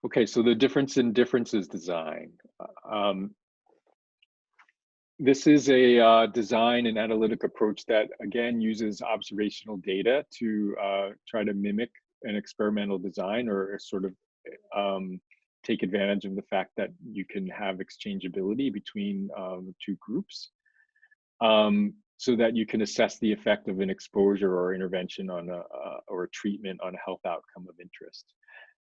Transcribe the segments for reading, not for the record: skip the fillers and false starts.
Okay, so the difference in differences design. Um, this is a design and analytic approach that, again, uses observational data to try to mimic an experimental design or sort of um, take advantage of the fact that you can have exchangeability between two groups so that you can assess the effect of an exposure or intervention on or a treatment on a health outcome of interest.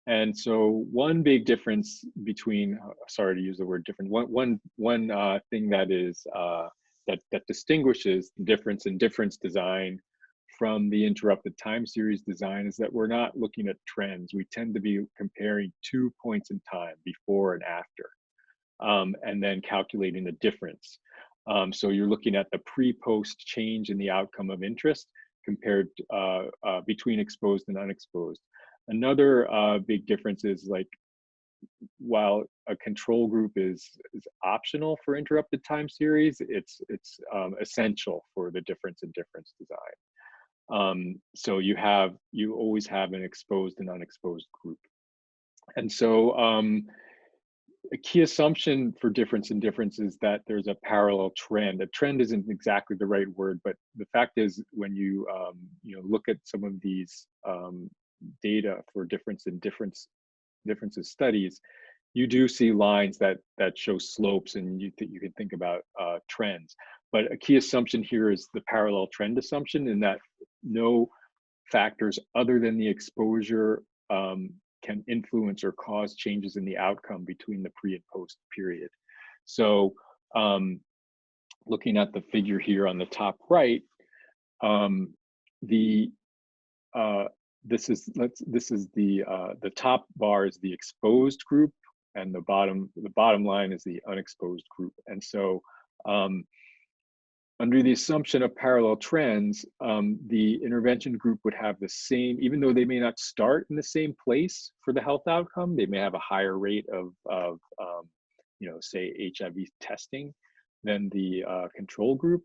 And so one big difference between, sorry to use the word different, one thing that is that distinguishes the difference in difference design from the interrupted time series design is that we're not looking at trends. We tend to be comparing 2 points in time, before and after, and then calculating the difference. So you're looking at the pre-post change in the outcome of interest compared between exposed and unexposed. Another big difference is, like, while a control group is optional for interrupted time series, it's essential for the difference in difference design. So you always have an exposed and unexposed group. And so a key assumption for difference in difference is that there's a parallel trend. A trend isn't exactly the right word, but the fact is, when you look at some of these data for difference in differences studies, you do see lines that show slopes, and you can think about trends. But a key assumption here is the parallel trend assumption, in that no factors other than the exposure can influence or cause changes in the outcome between the pre and post period. So looking at the figure here on the top right, this is the top bar is the exposed group, and the bottom line is the unexposed group. And so under the assumption of parallel trends, the intervention group would have the same, even though they may not start in the same place for the health outcome, they may have a higher rate of say HIV testing than the control group.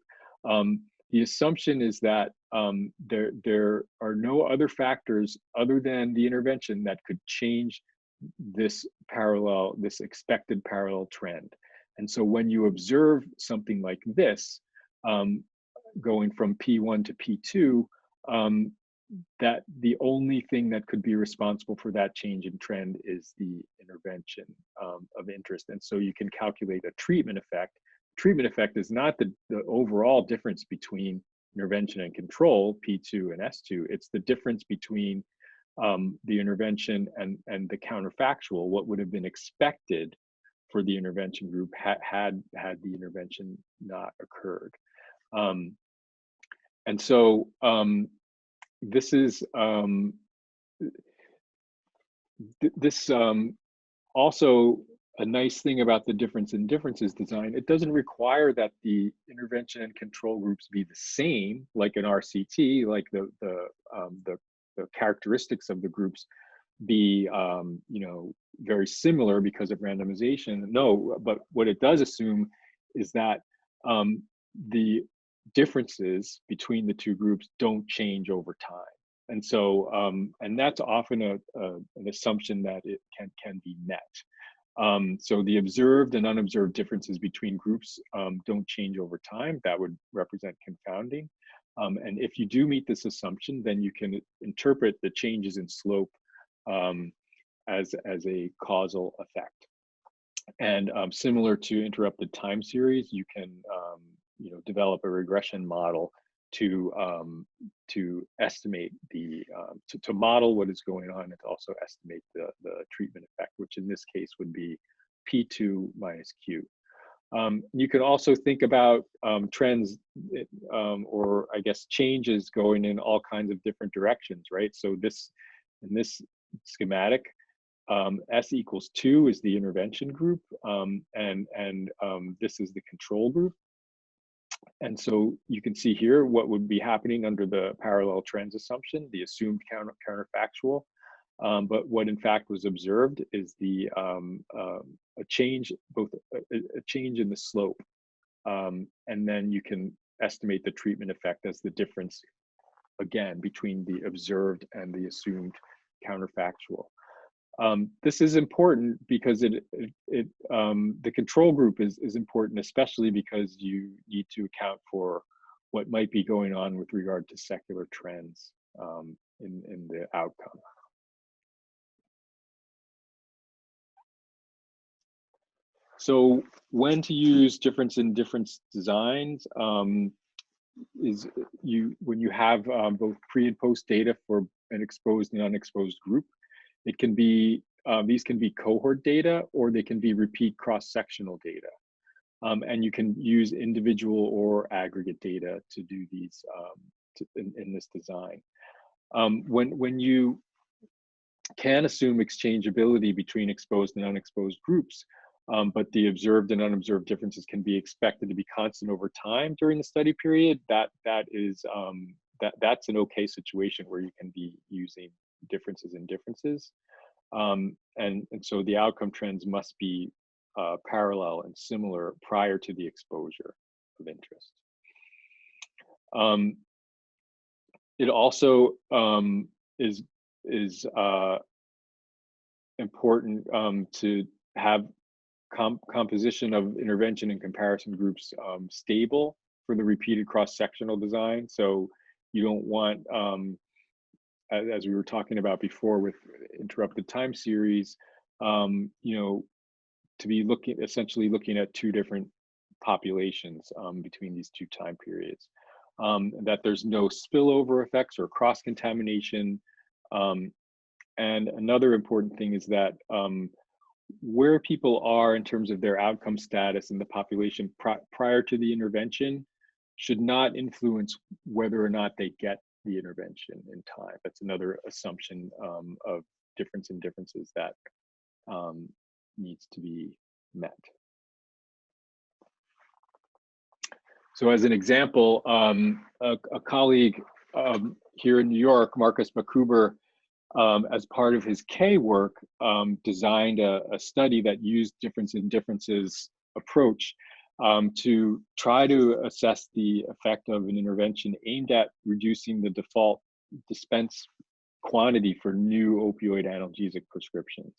The assumption is that there are no other factors other than the intervention that could change this expected parallel trend. And so when you observe something like this, going from P1 to P2, that the only thing that could be responsible for that change in trend is the intervention of interest. And so you can calculate a treatment effect. Treatment effect is not the overall difference between intervention and control, P2 and S2. It's the difference between the intervention and the counterfactual, what would have been expected for the intervention group had the intervention not occurred. And so this is also a nice thing about the difference in differences design. It doesn't require that the intervention and control groups be the same, like an RCT, like the characteristics of the groups be very similar because of randomization. No, but what it does assume is that the differences between the two groups don't change over time. And so, and that's often an assumption that it can be met. So the observed and unobserved differences between groups don't change over time. That would represent confounding. And if you do meet this assumption, then you can interpret the changes in slope as a causal effect. And similar to interrupted time series, you can develop a regression model to estimate to model what is going on, and to also estimate the treatment effect, which in this case would be P2 minus Q. You can also think about trends or I guess changes going in all kinds of different directions, right? So in this schematic, S equals 2 is the intervention group, and this is the control group. And so you can see here what would be happening under the parallel trends assumption, the assumed counterfactual. But what in fact was observed is a change in the slope, and then you can estimate the treatment effect as the difference, again, between the observed and the assumed counterfactual. This is important because the control group is important, especially because you need to account for what might be going on with regard to secular trends in the outcome. So when to use difference in difference designs is when you have both pre and post data for an exposed and unexposed group. It can be, these can be cohort data, or they can be repeat cross-sectional data. And you can use individual or aggregate data to do these in this design. When you can assume exchangeability between exposed and unexposed groups, but the observed and unobserved differences can be expected to be constant over time during the study period, that's an okay situation where you can be using differences in differences. And so the outcome trends must be parallel and similar prior to the exposure of interest. It also is important to have composition of intervention and comparison groups stable for the repeated cross-sectional design. So you don't want, as we were talking about before with interrupted time series, to be essentially looking at two different populations between these two time periods. That there's no spillover effects or cross-contamination. And another important thing is that where people are in terms of their outcome status in the population prior to the intervention should not influence whether or not they get the intervention in time. That's another assumption of difference in differences that needs to be met. So as an example, a colleague here in New York, Marcus McCuber, as part of his K work, designed a study that used difference in differences approach to try to assess the effect of an intervention aimed at reducing the default dispense quantity for new opioid analgesic prescriptions.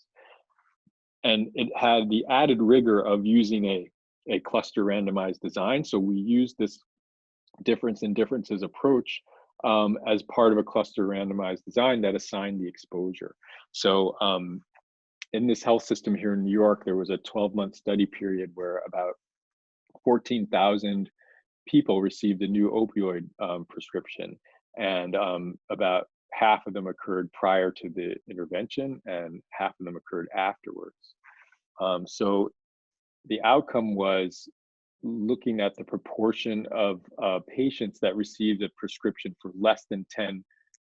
And it had the added rigor of using a cluster randomized design. So we used this difference in differences approach as part of a cluster randomized design that assigned the exposure. So in this health system here in New York, there was a 12-month study period where about 14,000 people received a new opioid prescription, and about half of them occurred prior to the intervention and half of them occurred afterwards. So the outcome was looking at the proportion of patients that received a prescription for less than 10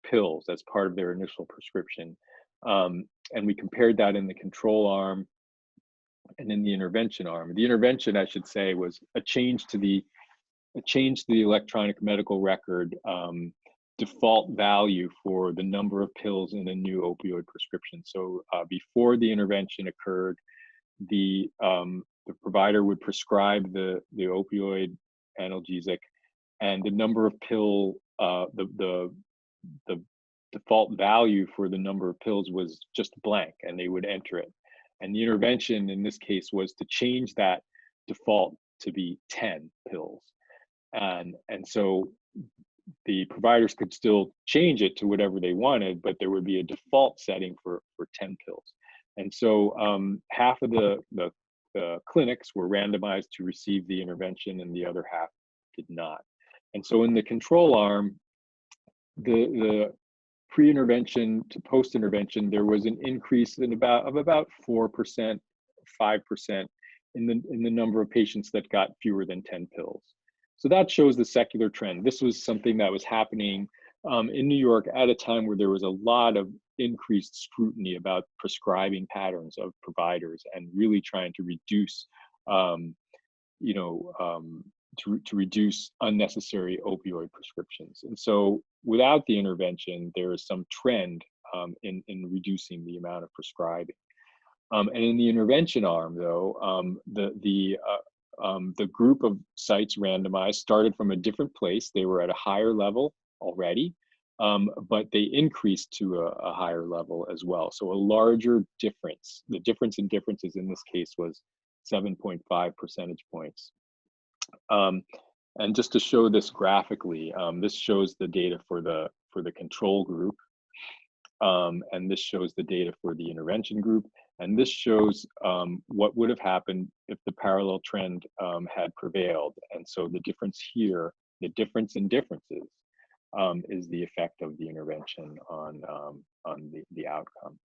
pills as part of their initial prescription. And we compared that in the control arm and in the intervention arm. The intervention, I should say, was a change to the electronic medical record default value for the number of pills in a new opioid prescription. So before the intervention occurred, the provider would prescribe the opioid analgesic, and the number of pill, the default value for the number of pills was just blank, and they would enter it. And the intervention in this case was to change that default to be 10 pills. And so the providers could still change it to whatever they wanted, but there would be a default setting for 10 pills. And so half of the clinics were randomized to receive the intervention and the other half did not. And so in the control arm, the pre-intervention to post-intervention, there was an increase in about 4%, 5% in the number of patients that got fewer than 10 pills. So that shows the secular trend. This was something that was happening in New York at a time where there was a lot of increased scrutiny about prescribing patterns of providers and really trying to reduce, to reduce unnecessary opioid prescriptions. And so without the intervention, there is some trend in reducing the amount of prescribing. And in the intervention arm, though, the group of sites randomized started from a different place. They were at a higher level already. but they increased to a higher level as well. So a larger difference. The difference in differences in this case was 7.5 percentage points. And just to show this graphically, this shows the data for the control group, and this shows the data for the intervention group, and this shows what would have happened if the parallel trend had prevailed. And so the difference here, the difference in differences, is the effect of the intervention on the outcome.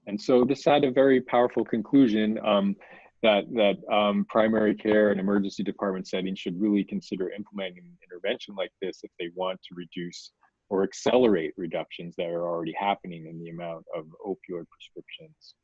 And so this had a very powerful conclusion, that primary care and emergency department settings should really consider implementing an intervention like this if they want to reduce or accelerate reductions that are already happening in the amount of opioid prescriptions.